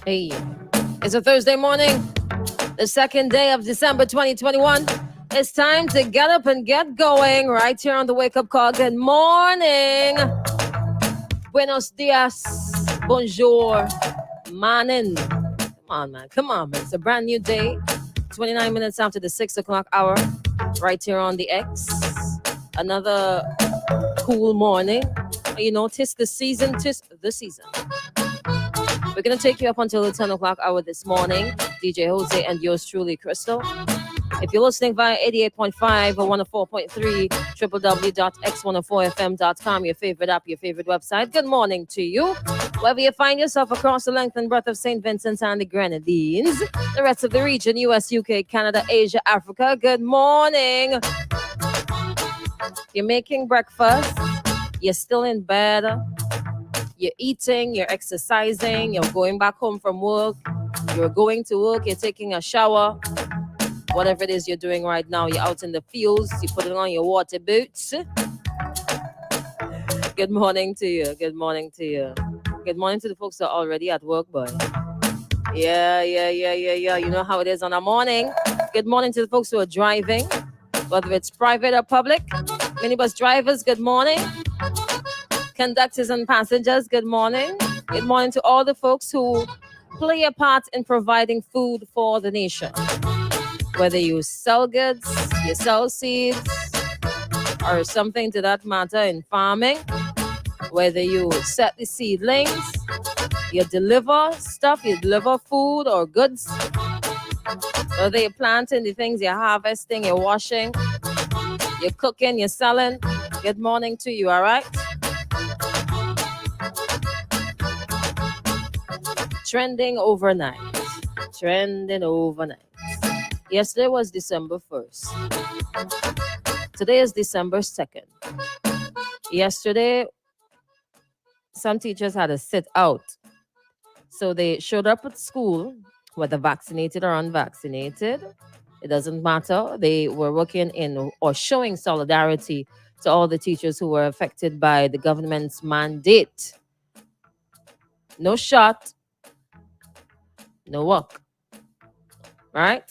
Hey, it's a Thursday morning, the second day of December 2021. It's time to get up and get going right here on the Wake Up Call. Good morning. Buenos dias. Bonjour. Morning. Come on, man. Come on, man. It's a brand new day. 29 minutes after the 6 o'clock hour, right here on the X. Another cool morning. You know, tis the season, tis the season. We're going to take you up until the 10 o'clock hour this morning. DJ Jose and yours truly, Crystal. If you're listening via 88.5 or 104.3, www.x104fm.com, your favorite app, your favorite website. Good morning to you. Wherever you find yourself across the length and breadth of St. Vincent and the Grenadines, the rest of the region, US, UK, Canada, Asia, Africa. Good morning. You're making breakfast. You're still in bed. You're eating, you're exercising, you're going back home from work, you're going to work, you're taking a shower, whatever it is you're doing right now, you're out in the fields, you're putting on your water boots. Good morning to you. Good morning to you. Good morning to the folks that are already at work, boy. Yeah. You know how it is on a morning. Good morning to the folks who are driving, whether it's private or public. Minibus drivers, good morning. Conductors and passengers, good morning. Good morning to all the folks who play a part in providing food for the nation. Whether you sell goods, you sell seeds, or something to that matter in farming, whether you set the seedlings, you deliver stuff, you deliver food or goods, whether you're planting the things, you're harvesting, you're washing, you're cooking, you're selling, good morning to you, all right? Trending overnight. Yesterday was December 1st. Today is December 2nd. Yesterday, some teachers had a sit out. So they showed up at school, whether vaccinated or unvaccinated. It doesn't matter. They were working in or showing solidarity to all the teachers who were affected by the government's mandate. No shot, no work. Right?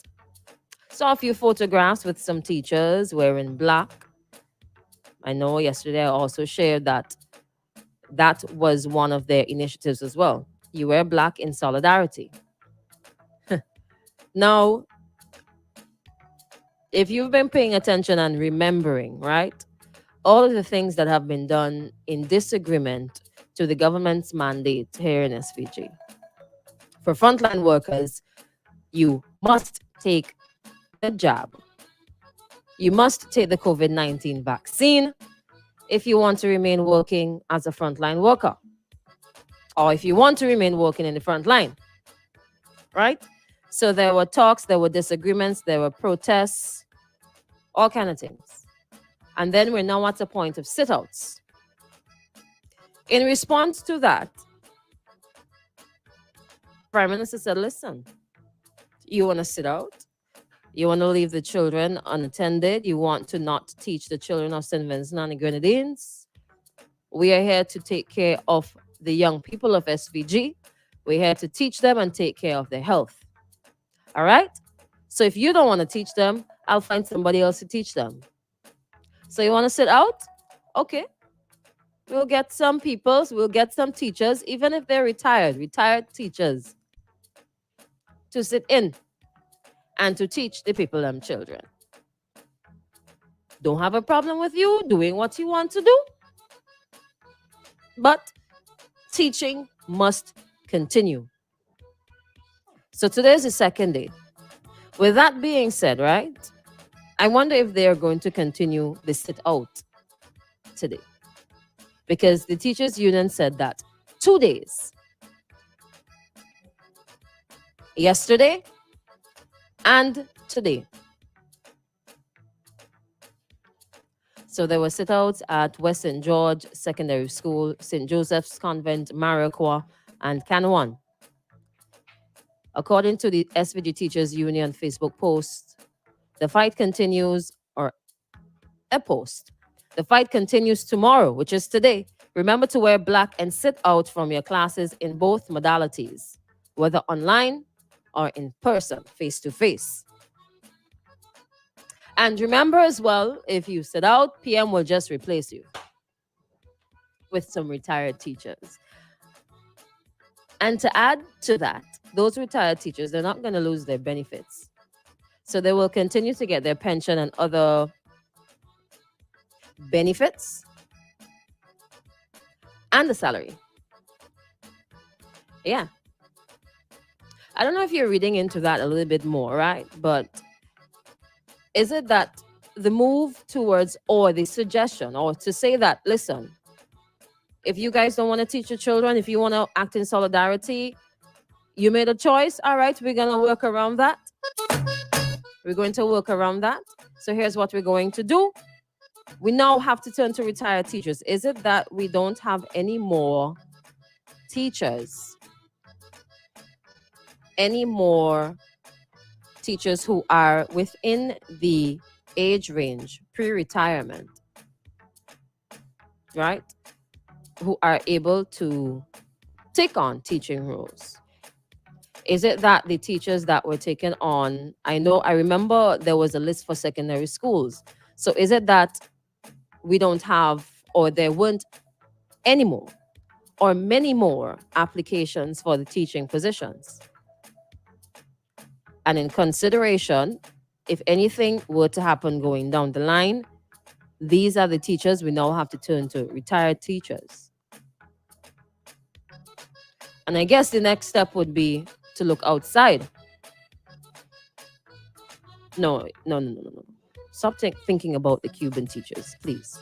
Saw a few photographs with some teachers wearing black. I know yesterday I also shared that was one of their initiatives as well. You wear black in solidarity. Now, if you've been paying attention and remembering, right, all of the things that have been done in disagreement to the government's mandate here in SVG. For frontline workers, you must take the jab. You must take the COVID-19 vaccine if you want to remain working as a frontline worker, or if you want to remain working in the front line, right? So there were talks, there were disagreements, there were protests, all kinds of things. And then we're now at a point of sit-outs. In response to that, Prime Minister said, listen, you want to sit out? You want to leave the children unattended? You want to not teach the children of St. Vincent and the Grenadines? We are here to take care of the young people of SVG. We're here to teach them and take care of their health. All right? So if you don't want to teach them, I'll find somebody else to teach them. So you want to sit out? Okay. We'll get some people, we'll get some teachers, even if they're retired teachers, to sit in and to teach the people and children. Don't have a problem with you doing what you want to do, but teaching must continue. So today is the second day. With that being said, right, I wonder if they are going to continue the sit out today. Because the teachers union said that 2 days, yesterday and today. So there were sit-outs at West St. George Secondary School, St. Joseph's Convent, Mariquois, and Canouan. According to the SVG Teachers Union Facebook post, the fight continues, or a post. The fight continues tomorrow, which is today. Remember to wear black and sit out from your classes in both modalities. whether online or in person, face to face. And remember as well, if you sit out, PM will just replace you with some retired teachers. And to add to that, those retired teachers, they're not going to lose their benefits. So they will continue to get their pension and other benefits and the salary. Yeah. I don't know if you're reading into that a little bit more, right? But is it that the move towards, or the suggestion, or to say that, listen, if you guys don't want to teach your children, if you want to act in solidarity, you made a choice. All right, we're going to work around that. We're going to work around that. So here's what we're going to do. We now have to turn to retired teachers. Is it that we don't have any more teachers? Any more teachers who are within the age range, pre-retirement, right? Who are able to take on teaching roles? Is it that the teachers that were taken on, I remember there was a list for secondary schools. So is it that we don't have, or there weren't any more or many more applications for the teaching positions? And in consideration, if anything were to happen going down the line, these are the teachers we now have to turn to, retired teachers. And I guess the next step would be to look outside. No. Stop thinking about the Cuban teachers, please.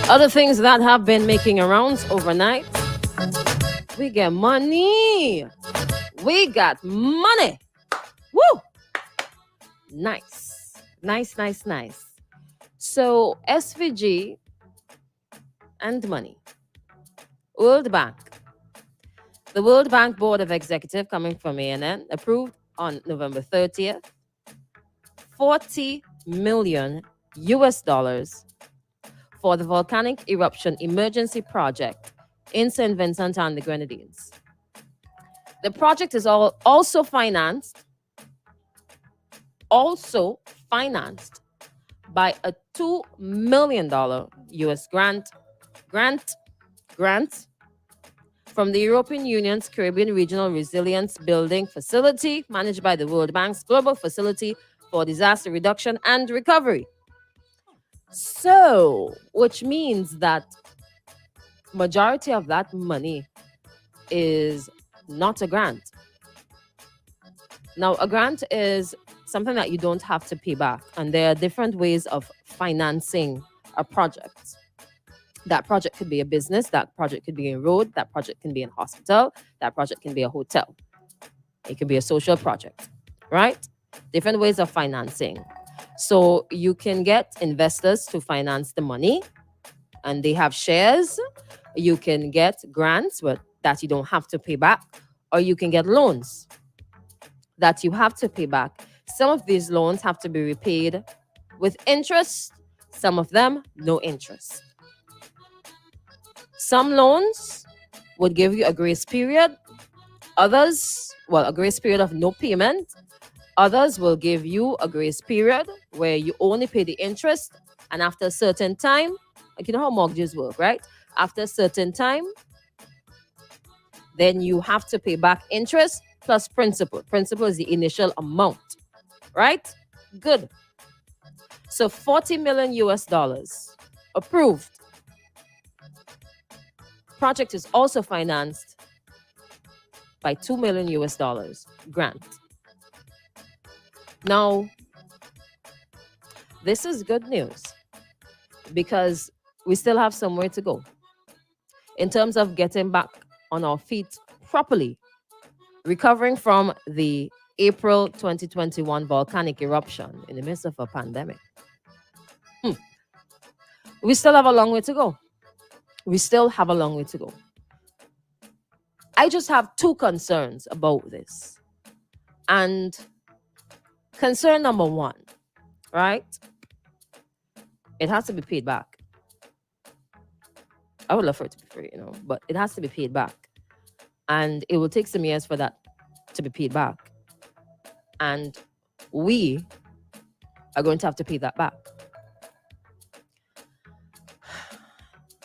Other things that have been making rounds overnight. We get money. We got money. Woo! Nice. So SVG and money. World Bank. The World Bank Board of Executive, coming from ANN, approved on November 30th, $40 million for the volcanic eruption emergency project in St. Vincent and the Grenadines. The project is also financed by a $2 million US grant from the European Union's Caribbean Regional Resilience Building Facility, managed by the World Bank's Global Facility for Disaster Reduction and Recovery. So, which means that majority of that money is not a grant. Now, a grant is something that you don't have to pay back, and there are different ways of financing a project. That project could be a business, that project could be a road, that project can be a hospital, that project can be a hotel. It can be a social project, right? Different ways of financing. So you can get investors to finance the money, and they have shares. You can get grants that you don't have to pay back, or you can get loans that you have to pay back. Some of these loans have to be repaid with interest, some of them no interest. Some loans would give you a grace period. Others, a grace period of no payment. Others will give you a grace period where you only pay the interest, and after a certain time, like you know how mortgages work, right? After a certain time, then you have to pay back interest plus principal. Principal is the initial amount, right? Good. So $40 million approved. Project is also financed by $2 million grant. Now, this is good news because we still have somewhere to go in terms of getting back on our feet properly, recovering from the April 2021 volcanic eruption in the midst of a pandemic. We still have a long way to go. I just have two concerns about this. And concern number one, right? It has to be paid back. I would love for it to be free, but it has to be paid back. And it will take some years for that to be paid back. And we are going to have to pay that back.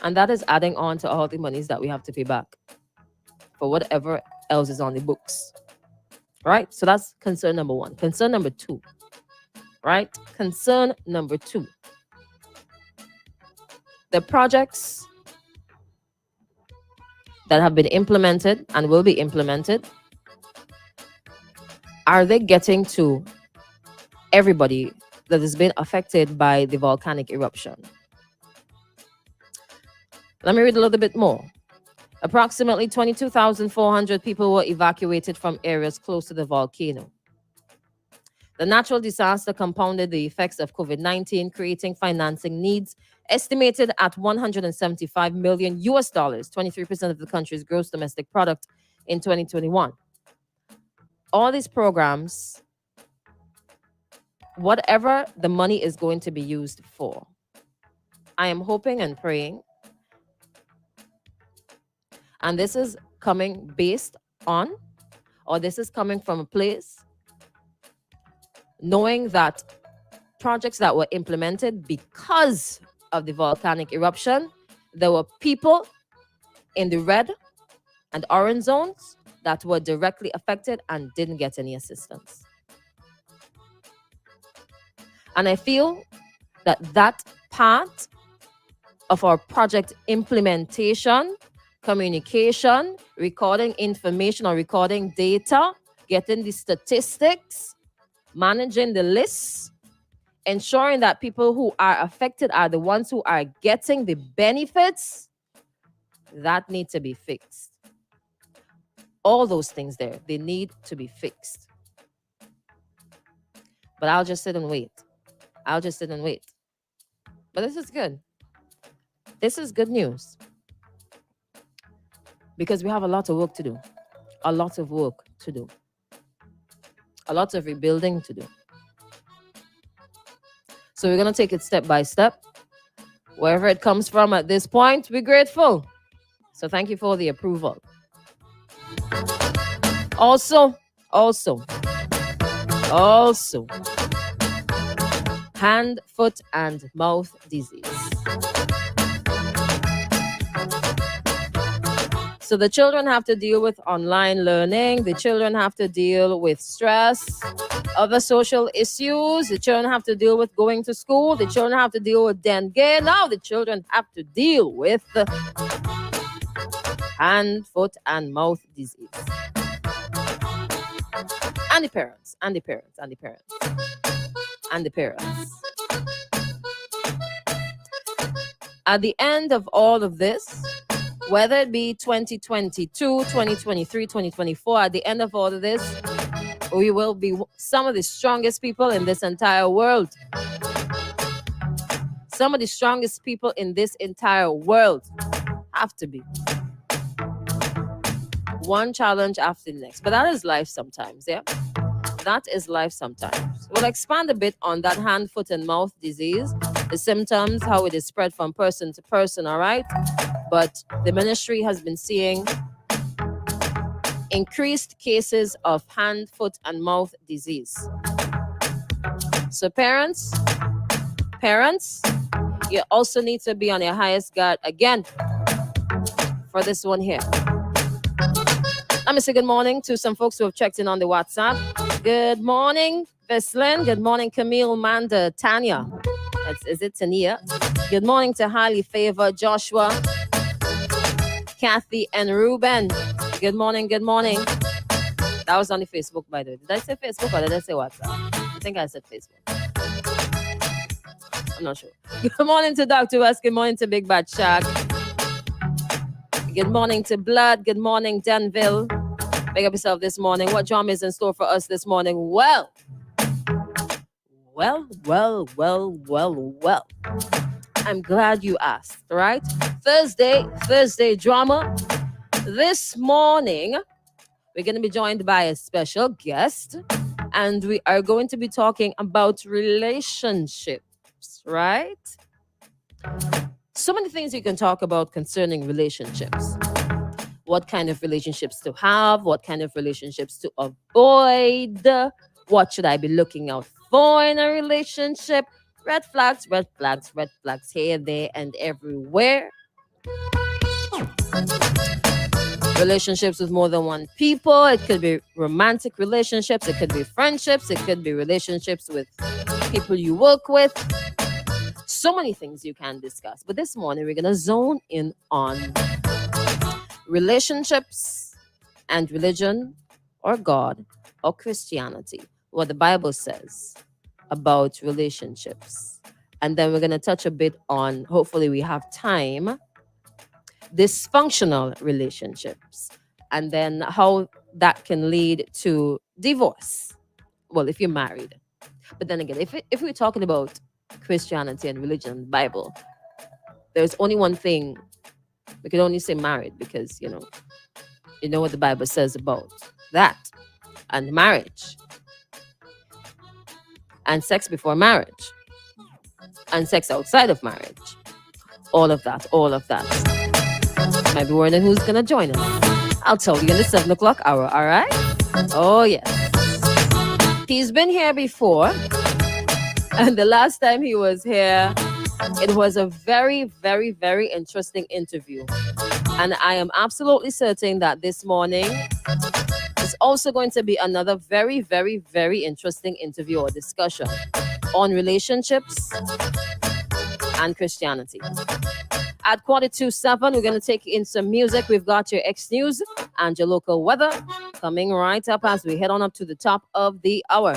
And that is adding on to all the monies that we have to pay back for whatever else is on the books. Right? So that's concern number one. Concern number two. Right? Concern number two. The projects that have been implemented and will be implemented, are they getting to everybody that has been affected by the volcanic eruption? Let me read a little bit more. Approximately 22,400 people were evacuated from areas close to the volcano. The natural disaster compounded the effects of COVID-19, creating financing needs estimated at $175 million, 23% of the country's gross domestic product in 2021. All these programs, whatever the money is going to be used for, I am hoping and praying, and this is coming based on, or this is coming from a place knowing that projects that were implemented because of the volcanic eruption, there were people in the red and orange zones that were directly affected and didn't get any assistance. And I feel that that part of our project implementation, communication, recording information or recording data, getting the statistics, managing the lists, ensuring that people who are affected are the ones who are getting the benefits, that need to be fixed. All those things there, they need to be fixed. But I'll just sit and wait. But this is good. This is good news. Because we have a lot of work to do. A lot of work to do. A lot of rebuilding to do. So we're going to take it step by step. Wherever it comes from at this point, we're grateful. So thank you for the approval. Also, hand, foot, and mouth disease. So the children have to deal with online learning. The children have to deal with stress, other social issues. The children have to deal with going to school. The children have to deal with dengue. Now the children have to deal with the hand, foot, and mouth disease. And the parents. At the end of all of this, whether it be 2022, 2023, 2024, at the end of all of this, we will be some of the strongest people in this entire world. Some of the strongest people in this entire world have to be. One challenge after the next. But that is life sometimes, yeah? That is life sometimes. We'll expand a bit on that hand, foot, and mouth disease, the symptoms, how it is spread from person to person, all right? But the ministry has been seeing increased cases of hand, foot, and mouth disease. So parents, you also need to be on your highest guard again for this one here. Let me say good morning to some folks who have checked in on the WhatsApp. Good morning, Veslin. Good morning, Camille, Manda, Tanya. Is it Tania? Good morning to Highly Favored, Joshua, Kathy, and Ruben. Good morning. That was on the Facebook, by the way. Did I say Facebook or did I say WhatsApp? I think I said Facebook. I'm not sure. Good morning to Dr. West. Good morning to Big Bad Shag. Good morning to Blood. Good morning, Denville. Big up yourself this morning. What drama is in store for us this morning? Well. I'm glad you asked, right? Thursday drama. This morning, we're going to be joined by a special guest, and we are going to be talking about relationships, right? So many things you can talk about concerning relationships. What kind of relationships to have, what kind of relationships to avoid, what should I be looking out for in a relationship? Red flags, red flags, red flags here, there, and everywhere. Relationships with more than one people. It could be romantic relationships, it could be friendships, it could be relationships with people you work with. So many things you can discuss. But this morning, we're going to zone in on relationships and religion or God or Christianity, what the Bible says about relationships. And then we're going to touch a bit on, hopefully, we have time, dysfunctional relationships, and then how that can lead to divorce. Well, if you're married. But then again, if we're talking about Christianity and religion, the Bible, there's only one thing. We can only say married because, you know what the Bible says about that and marriage and sex before marriage and sex outside of marriage. All of that, all of that. Might be wondering who's going to join us. I'll tell you in the 7 o'clock hour, all right? Oh, yes. He's been here before. And the last time he was here, it was a very, very, very interesting interview. And I am absolutely certain that this morning is also going to be another very, very, very interesting interview or discussion on relationships and Christianity. At 7:15, we're going to take in some music. We've got your X News and your local weather coming right up as we head on up to the top of the hour.